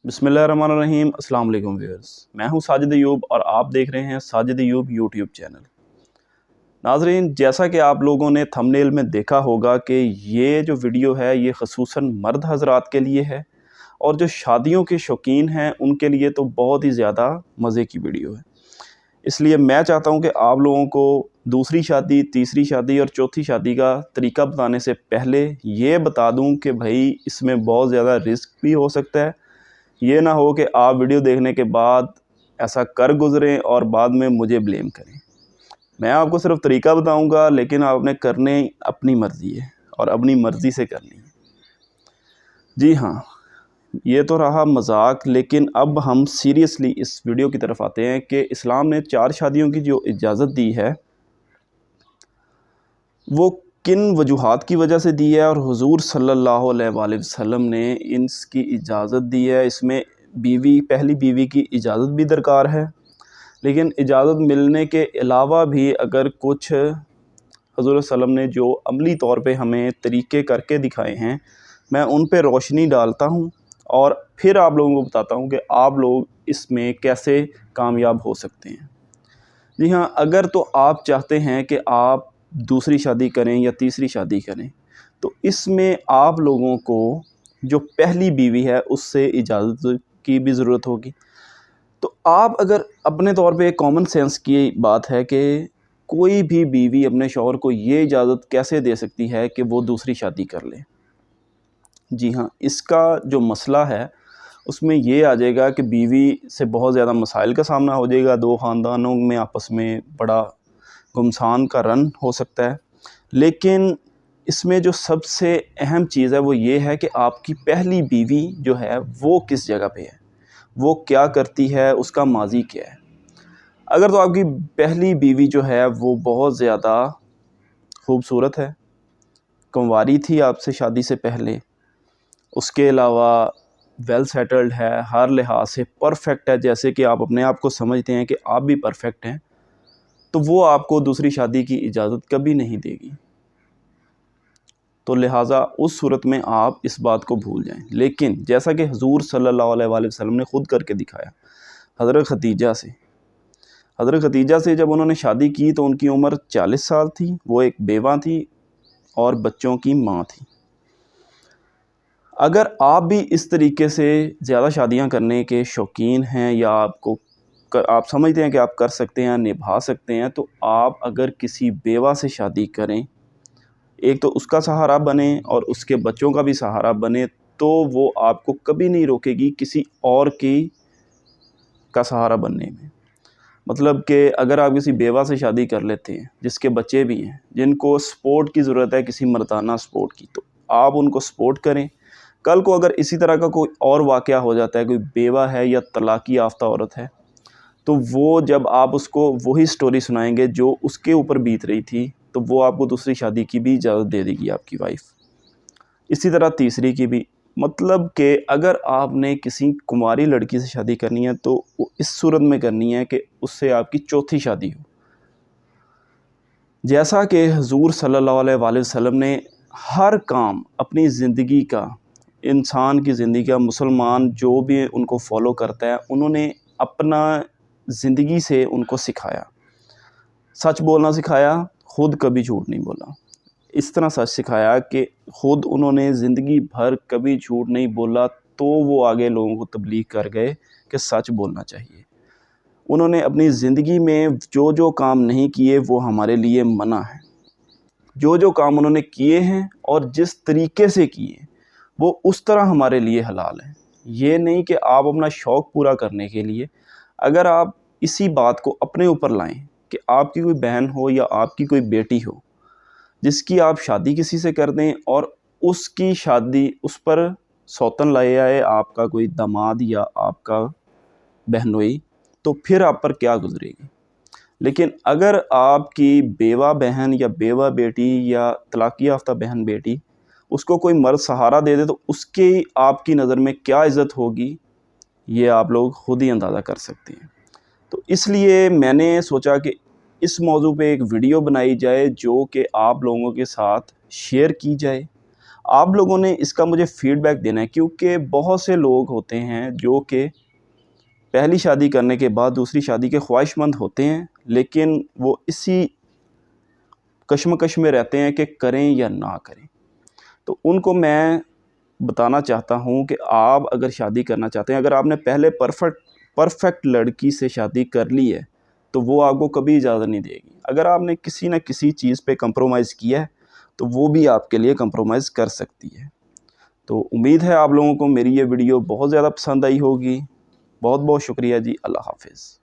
बिस्मिल्लाहिर्रहमानिर्रहीम। अस्सलाम वालेकुम व्यूअर्स, मैं हूं साजिद अयूब और आप देख रहे हैं साजिद अयूब यूट्यूब चैनल। नाजरीन, जैसा कि आप लोगों ने थंबनेल में देखा होगा कि ये जो वीडियो है ये ख़ुसूसन मर्द हज़रात के लिए है और जो शादियों के शौकीन हैं उनके लिए तो बहुत ही ज़्यादा मज़े की वीडियो है। इसलिए मैं चाहता हूं कि आप लोगों को दूसरी शादी, तीसरी शादी और चौथी शादी का तरीका बताने से पहले ये बता दूं कि भाई इसमें बहुत ज़्यादा रिस्क भी हो सकता है। ये ना हो कि आप वीडियो देखने के बाद ऐसा कर गुज़रें और बाद में मुझे ब्लेम करें। मैं आपको सिर्फ तरीका बताऊंगा, लेकिन आपने करने अपनी मर्ज़ी है और अपनी मर्ज़ी से करनी है। जी हाँ, ये तो रहा मजाक, लेकिन अब हम सीरियसली इस वीडियो की तरफ आते हैं कि इस्लाम ने 4 शादियों की जो इजाज़त दी है वो किन वजूहात की वजह से दी है और हुज़ूर सल्लल्लाहु अलैहि वसल्लम ने इसकी इजाज़त दी है। इसमें पहली बीवी की इजाज़त भी दरकार है, लेकिन इजाज़त मिलने के अलावा भी अगर कुछ हुज़ूर सल्लम ने जो अमली तौर पे हमें तरीक़े करके दिखाए हैं, मैं उन पे रोशनी डालता हूँ और फिर आप लोगों को बताता हूँ कि आप लोग इसमें कैसे कामयाब हो सकते हैं। जी हाँ, अगर तो आप चाहते हैं कि आप दूसरी शादी करें या तीसरी शादी करें, तो इसमें आप लोगों को जो पहली बीवी है उससे इजाज़त की भी ज़रूरत होगी। तो आप अगर अपने तौर पे कॉमन सेंस की बात है कि कोई भी बीवी अपने शौहर को ये इजाज़त कैसे दे सकती है कि वो दूसरी शादी कर ले। जी हाँ, इसका जो मसला है उसमें ये आ जाएगा कि बीवी से बहुत ज़्यादा मसाइल का सामना हो जाएगा, 2 ख़ानदानों में आपस में बड़ा घुमसान का रन हो सकता है। लेकिन इसमें जो सबसे अहम चीज़ है वो ये है कि आपकी पहली बीवी जो है वो किस जगह पे है, वो क्या करती है, उसका माज़ी क्या है। अगर तो आपकी पहली बीवी जो है वो बहुत ज़्यादा खूबसूरत है, कुंवारी थी आपसे शादी से पहले, उसके अलावा वेल सेटल्ड है, हर लिहाज से परफेक्ट है, जैसे कि आप अपने आप को समझते हैं कि आप भी परफेक्ट हैं, तो वो आपको दूसरी शादी की इजाज़त कभी नहीं देगी। तो लिहाजा उस सूरत में आप इस बात को भूल जाएं। लेकिन जैसा कि हुज़ूर सल्लल्लाहु अलैहि वसल्लम ने ख़ुद करके दिखाया, हज़रत ख़दीजा से जब उन्होंने शादी की तो उनकी उम्र 40 साल थी, वो एक बेवा थी और बच्चों की माँ थी। अगर आप भी इस तरीके से ज़्यादा शादियां करने के शौकीन हैं या आप समझते हैं कि आप कर सकते हैं, निभा सकते हैं, तो आप अगर किसी बेवा से शादी करें, एक तो उसका सहारा बने और उसके बच्चों का भी सहारा बने, तो वो आपको कभी नहीं रोकेगी किसी और का सहारा बनने में। मतलब कि अगर आप किसी बेवा से शादी कर लेते हैं जिसके बच्चे भी हैं, जिनको सपोर्ट की ज़रूरत है, किसी मर्दाना सपोर्ट की, तो आप उनको सपोर्ट करें। कल को अगर इसी तरह का कोई और वाक़या हो जाता है, कोई बेवा है या तलाक़ी याफ्ता औरत है, तो वो जब आप उसको वही स्टोरी सुनाएंगे जो उसके ऊपर बीत रही थी, तो वो आपको दूसरी शादी की भी इजाज़त दे देगी आपकी वाइफ। इसी तरह तीसरी की भी। मतलब कि अगर आपने किसी कुंवारी लड़की से शादी करनी है तो इस सूरत में करनी है कि उससे आपकी चौथी शादी हो। जैसा कि हुज़ूर सल्लल्लाहु अलैहि वसल्लम ने हर काम अपनी ज़िंदगी का, इंसान की ज़िंदगी का, मुसलमान जो भी उनको फॉलो करता है, उन्होंने अपना ज़िंदगी से उनको सिखाया। सच बोलना सिखाया, ख़ुद कभी झूठ नहीं बोला। इस तरह सच सिखाया कि ख़ुद उन्होंने ज़िंदगी भर कभी झूठ नहीं बोला, तो वो आगे लोगों को तबलीग कर गए कि सच बोलना चाहिए। उन्होंने अपनी ज़िंदगी में जो जो काम नहीं किए वो हमारे लिए मना है। जो जो काम उन्होंने किए हैं और जिस तरीके से किए वो उस तरह हमारे लिए हलाल है। ये नहीं कि आप अपना शौक़ पूरा करने के लिए, अगर आप इसी बात को अपने ऊपर लाएं कि आपकी कोई बहन हो या आपकी कोई बेटी हो जिसकी आप शादी किसी से कर दें और उसकी शादी उस पर सौतन लाए आए आपका कोई दामाद या आपका बहनोई, तो फिर आप पर क्या गुजरेगी। लेकिन अगर आपकी बेवा बहन या बेवा बेटी या तलाक़ी याफ्ता बहन बेटी उसको कोई मर्द सहारा दे दे, तो उसकी आपकी नज़र में क्या इज़्ज़त होगी, ये आप लोग ख़ुद ही अंदाज़ा कर सकते हैं। तो इसलिए मैंने सोचा कि इस मौजू पे एक वीडियो बनाई जाए जो कि आप लोगों के साथ शेयर की जाए। آپ لوگوں نے اس کا مجھے فیڈ بیک دینا ہے، کیونکہ بہت سے لوگ ہوتے ہیں جو کہ پہلی شادی کرنے کے بعد دوسری شادی کے خواہش مند ہوتے ہیں، لیکن وہ اسی کشمکش میں رہتے ہیں کہ کریں یا نہ کریں۔ تو ان کو میں بتانا چاہتا ہوں کہ آپ اگر شادی کرنا چاہتے ہیں، اگر آپ نے پہلے پرفیکٹ لڑکی سے شادی کر لی ہے تو وہ آپ کو کبھی اجازت نہیں دے گی۔ اگر آپ نے کسی نہ کسی چیز پہ کمپرومائز کیا ہے تو وہ بھی آپ کے لیے کمپرومائز کر سکتی ہے۔ تو امید ہے آپ لوگوں کو میری یہ ویڈیو بہت زیادہ پسند آئی ہوگی۔ بہت بہت شکریہ جی، اللہ حافظ۔